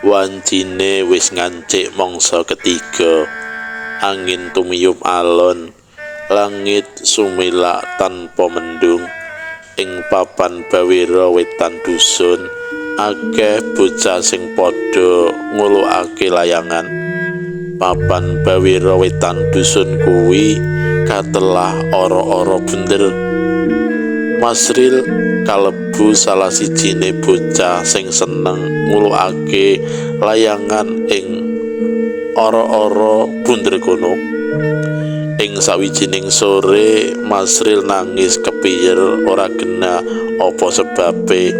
Wancine wis ngancik mangsa ketiga. Angin tumiyup alon, langit sumilak tanpa mendung. Ing papan Bawira wetan dusun, akeh bocah sing padha ngulukake layangan. Papan Bawira wetan dusun kuwi katelah ora-ora bunder. Masril kalebu salah sijine bocah sing seneng ngulukake layangan ing ora-ora bunder kono. Ing sawijining sore Masril nangis kepiyer ora genah apa sebabe.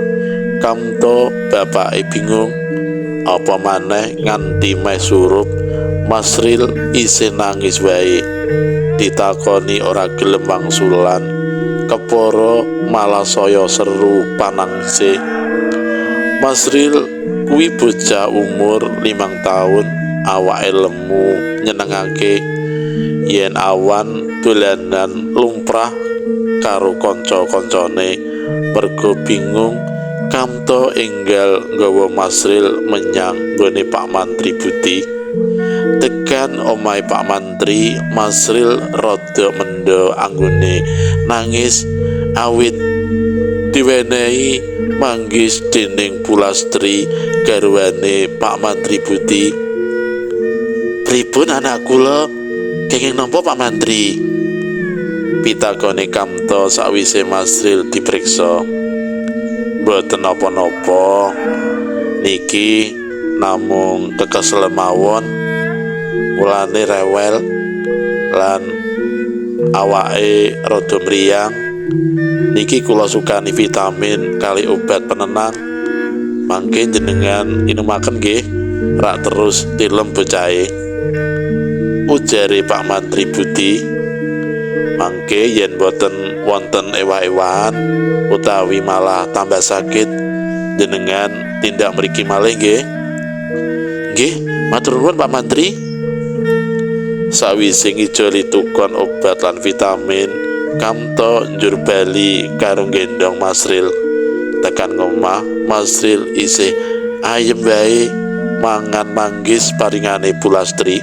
Kamto bapake bingung, apa maneh nganti meh surup Masril isih nangis wae. Ditakoni ora gelem wangsulan, kepara malah saya seru panangise. Masril kuwi bocah umur 5 taun, awake lemu nyenengake. Yen awan dolanan lumprah karo kanca-kancane, merga bingung Kamto enggal nggawa Masril menyang nggone Pak Mantri Budi. Tekan omahe Pak Mantri, Masril rada mendha anggone nangis awit diwenehi manggis dening Bulastri garwane Pak Mantri Budi. "Pripun anak kula? Kenging napa Pak Mantri?" pitakone Kamto sakwise Masril dipriksa. "Mboten napa-napa, niki namung kekesel mawon, mulane rewel lan awake rada mriyang. Niki kula sukani vitamin kali obat penenang, mangke jenengan inumaken nggih, rak terus tilem bocahe," ujare Pak Mantri Budi. "Mangke yen boten wonten ewah-ewahan utawi malah tambah sakit, jenengan tindak mriki malih nggih." "Nggih, matur nuwun Pak Mantri." Sawise ngijoli tukon obat lan vitamin, Kamto njur bali karo gendong Masril. Tekan ngomah, Masril isih ayem wae mangan manggis paringane Bulastri.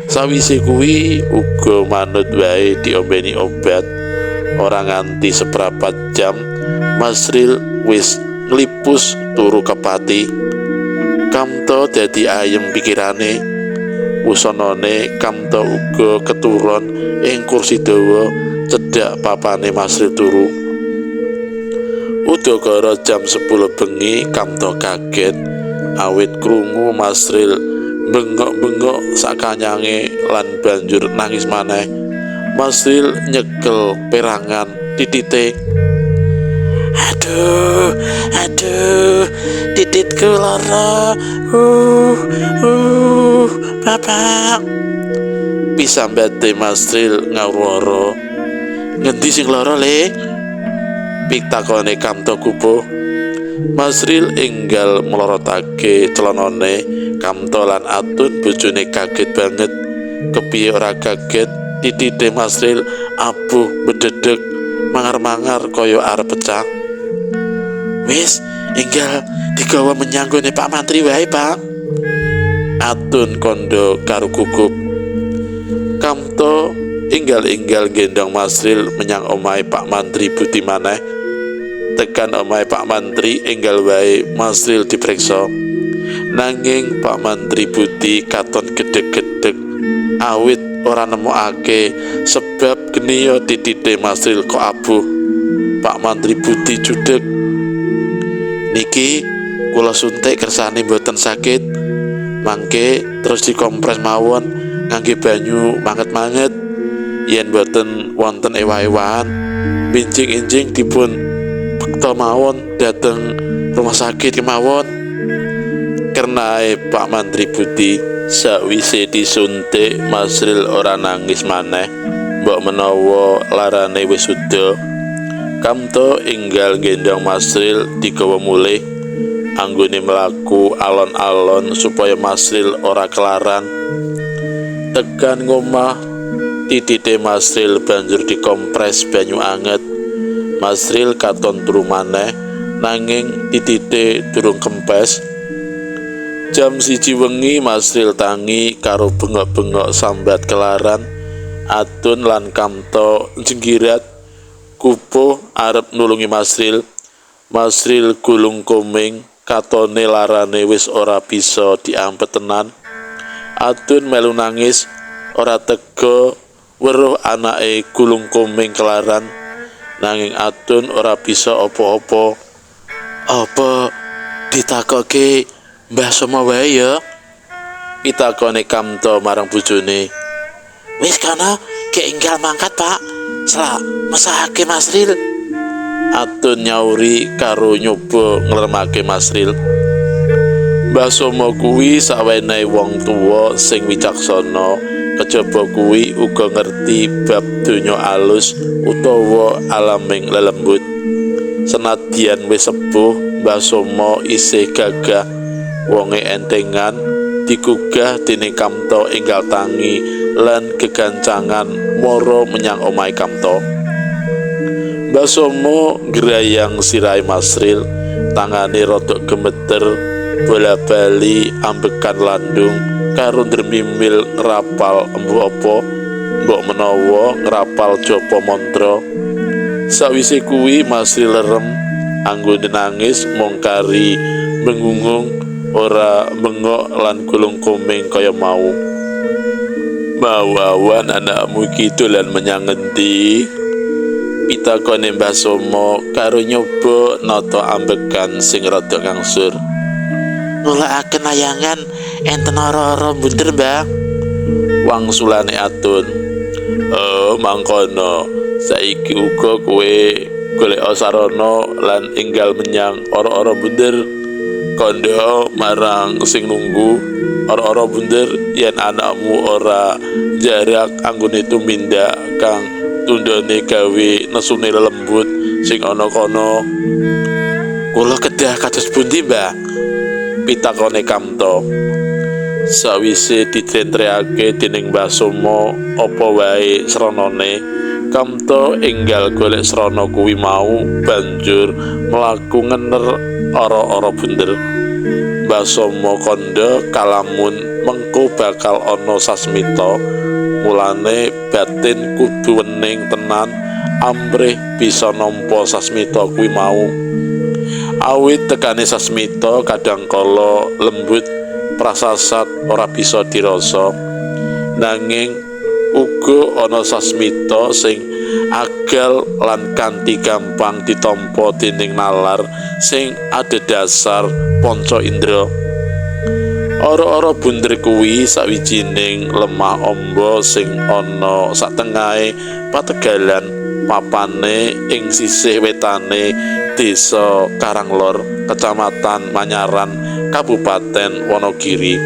Sawise kuwi uga manut wae diombeni obat. Ora nganti seprapat jam, Masril wis nglipus turu kepati. Kamto dadi ayem pikirane. Wusanane Kamto uga keturon ing kursi dawa cedhak papane Masril turu. Udakara jam 10 bengi, Kamto kaget awit krungu Masril bengok-bengok sakanyange lan banjur nangis maneh. Masril nyekel perangan titite. Aduh, tititku lara. Bapak," pisambate Masril ngawara. "Ngendi sing lara, Le?" pitakone Kamto kupuh. Masril enggal melorotake celanane. Kamto lan Atun bojone kaget banget. Kepiye ora kaget, titite Masril abuh bededeg mangar-mangar kaya arep pecah. "Wis, enggal digawa menyang gone Pak Mantri wae, Pak," Atun kondo karo gugup. Kamto enggal-enggal gendong Masril menyang omahe Pak Mantri Budi maneh. Tekan omahe Pak Mantri, enggal wae Masril dipriksa. Nanging Pak Mantri Budi katon gedeg-gedeg awit ora nemokake sebab geniya titite Masril kok abuh. Pak Mantri Budi judeg. "Niki kula suntik kersane mboten sakit, mangke terus dikompres mawon ngangge banyu manget-manget. Yen boten wonten ewah-ewahan, benjing-enjing dipun bekta mawon dhateng rumah sakit kemawon," kernae Pak Mantri Budi. Sakwise disuntik, Masril ora nangis maneh, mbok menawa larane wis suda. Kamto enggal gendong Masril digawa mulih. Anggone mlaku alon-alon supaya Masril ora kelaran. Tekan ngomah, titite Masril banjur dikompres banyu anget. Masril katon turu maneh, nanging titite durung kempes. Jam 1 wengi Masril tangi karo bengok-bengok sambat kelaran. Atun lan Kamto jenggirat kupuh arep nulungi Masril. Masril gulung koming, katone larane wis ora bisa diampet tenan. Atun melu nangis, ora tega weruh anake gulung koming kelaran. Nanging Atun ora bisa apa-apa. "Apa ditakoke Mbah Soma wae ya?" pitakone Kamto marang bojone. "Wis kana keenggal mangkat, Pak. Selak mesake Masril." Atun nyauri karo nyoba nglermake Masril. Mbah Soma kuwi sawenehe wong tuwa sing wicaksana, kejaba kuwi uga ngerti bab donya alus utawa alaming lelembut. Senadyan wis sepuh, Mbah Soma isih gagah, wonge entengan, digugah dening Kamto enggal tangi lan gegancangan mara menyang omahe Kamto. Mbah Soma ngrayang sirahe Masril, tangane rada gemeter, bola-bali ambekan landung karo ndremimil ngrapal embu apa, mbok menawa ngrapal japa mantra. Sawise kuwi Masril lerem, anggone nangis mung kari mengungung, ora bengok lan gulung koming kaya mau. "Mau awan anakmu iki dolan menyang endi?" pitakone Mbah Soma karo nyoba nata ambekan sing rada ngangsur. "Nulakaken layangan enten ora-ora bunder, Mbah," wangsulane Atun. "Oh, mangkono. Saiki uga kowe golek sarana lan enggal menyang ora-ora bunder. Kandha marang sing nunggu ora-ora bunder yen anakmu ora jarak anggone tumindak kang tundone gawe nesune lelembut sing ana kono." "Kula kedah kados pundi, Mbah?" pitakone Kamto. Sawise ditrentrehake dening Mbah Soma apa wae sranane, Kamto enggal golek srana kuwi mau banjur mlaku ngener ora-ora bunder. Mbah Soma kandha kalamun mengko bakal ana sasmita, mulane batin kudu wening tenan amrih bisa nampa sasmita kuwi mau. Awit tekane sasmita kadangkala lembut prasasat ora bisa dirasa, nanging uga ana sasmita sing agal lan kanthi gampang ditampa dening nalar sing adhedhasar panca indra. Ora-ora bunder kuwi sawijining lemah amba sing ana satengahe pategalan, papane ing sisih wetane Desa Karanglor, Kecamatan Manyaran, Kabupaten Wonogiri.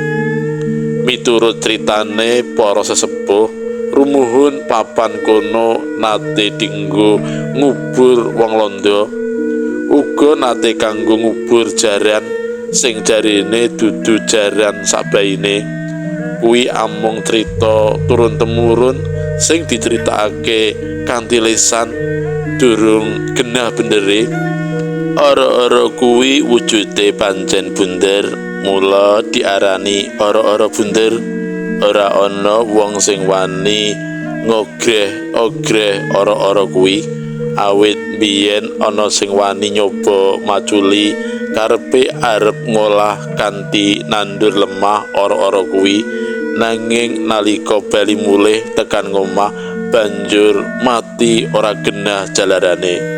Miturut critane para sesepuh, rumuhun papan kono nate dinggo ngubur wong londo, uga nate kanggo ngubur jaran sing jarine dudu jaran sabaine. Kuwi amung crita turun-temurun sing diceritakake kanthi lisan durung genah bendere. Ora-ora kuwi wujude pancen bunder, mula diarani ora-ora bunder. Ora ana wong sing wani ngogreh-ogreh ora-ora kuwi, awit biyen ana sing wani nyoba maculi karepe arep ngolah kanthi nandur lemah ora-ora kuwi, nanging nalika bali mulih tekan ngomah banjur mati ora genah jalarane.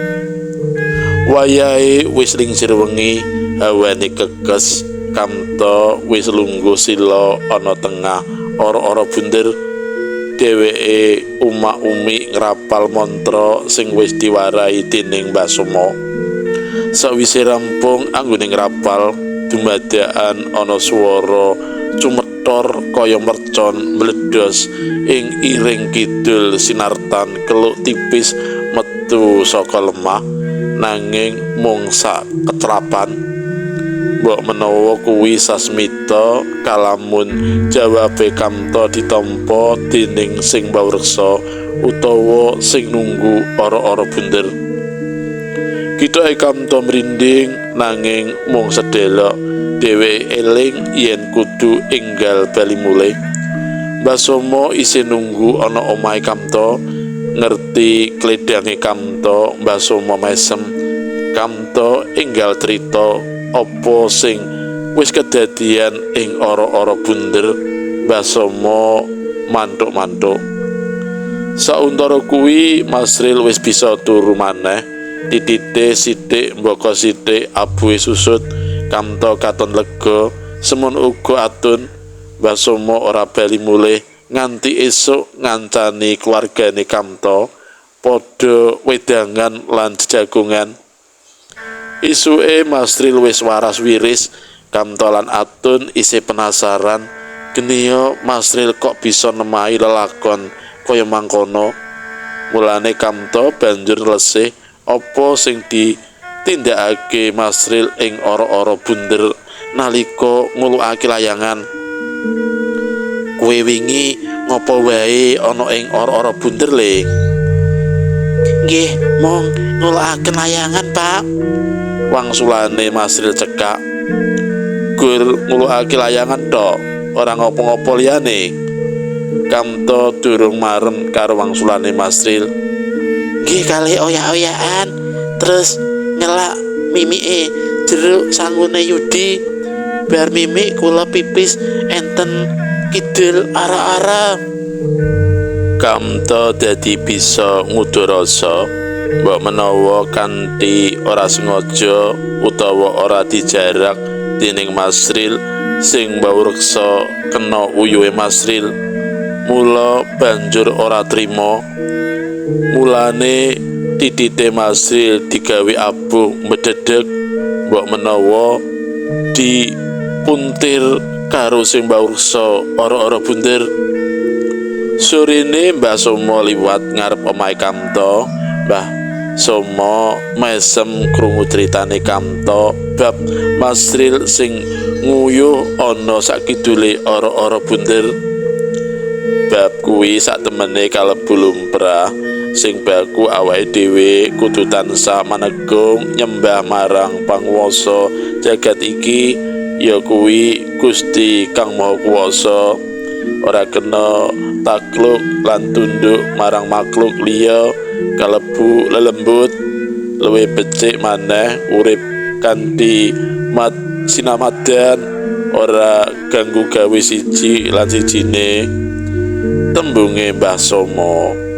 Wayahe wis lingsir wengi, hawane kekes, Kamto wis lungguh sila ana tengah ora-ora bunder. Dheweke umak-umi ngrapal mantra sing wis diwarai dening Mbah Soma. Sawise rampung anggone ngrapal, dumadakan ana swara cumetor kaya mercon meledos ing iring kidul sinartan keluk tipis metu saka lemah, nanging mung sak ketrapan. Mbok menawa kuwi sasmita, kalamun jawabe Kamto ditampa dening sing mbawreksa utawa sing nunggu ora-ora bunder. Kithoke Kamto mrinding nanging mung sedelok. Dheweke eling yen kudu enggal bali mulih. Mbah Somo isih nunggu ana omahe Kamto. Ngerti kledhange Kamto, Mbah Somo mesem. Kamto enggal crita apa sing wis kedadian ing ora-ora bunder. Mbah Somo mantuk-mantuk. Sauntara kuwi Masril wis bisa turu maneh. Titite sithik mbaka sithik abuhe susut. Kamto katon lega, semun uga atun. Mbah Somo ora bali mulih nganti esuk ngancani keluargane Kamto padha wedangan lan jejagongan. Isuke Masril wis waras wiris. Kamto lan Atun isih penasaran geniya Masril kok bisa nemahi lelakon kaya mangkono. Mulane Kamto banjur lesih apa sing ditindakake Masril ing ora-ora bunder nalika ngulukake layangan. Kowe wingi ngopo wae ana ing ora-ora bunder, Le? Nggih, mong ngulukake layangan, Pak. Wangsulane Masril cekak. Gur ngulukake layangan tok, ora ngopo-ngopo liyane. Kamto durung marem karo wangsulane Masril. Nggih, kalih oyak-oyakan, terus nyelak mimike jeruk sanggune Yudi. Bar mimik kula pipis enten kidul ara-ara. Kamto dadi bisa ngudurasa, mbok menawa kanthi ora sengaja utawa ora dijarak dening Masril sing mbawreksa kena uyuhe Masril. Mula banjur ora trima. Mulane titite Masril digawe abuh medhedhek, mbok menawa dipuntir karo sing mbawreksa ora-ora bunder. Sorene Mbah Somo liwat ngarep omahe Kamto. Mbah Somo mesem krungu critane Kamto bab Masril sing nguyuh ana sakidule ora-ora bunder. Bab kuwi saktemene kalebu lumrah sing baku awake dhewe kudu tansah manegung nyembah marang panguwasa jagat iki, ya kuwi Gusti Kang Maha Kuwasa. Ora kena takluk lan tunduk marang makhluk liya, kalebu lelembut. Luwih becik maneh urip kanthi sinamadan, ora ganggu gawe siji lan sijine. Tembunge Mbah Somo.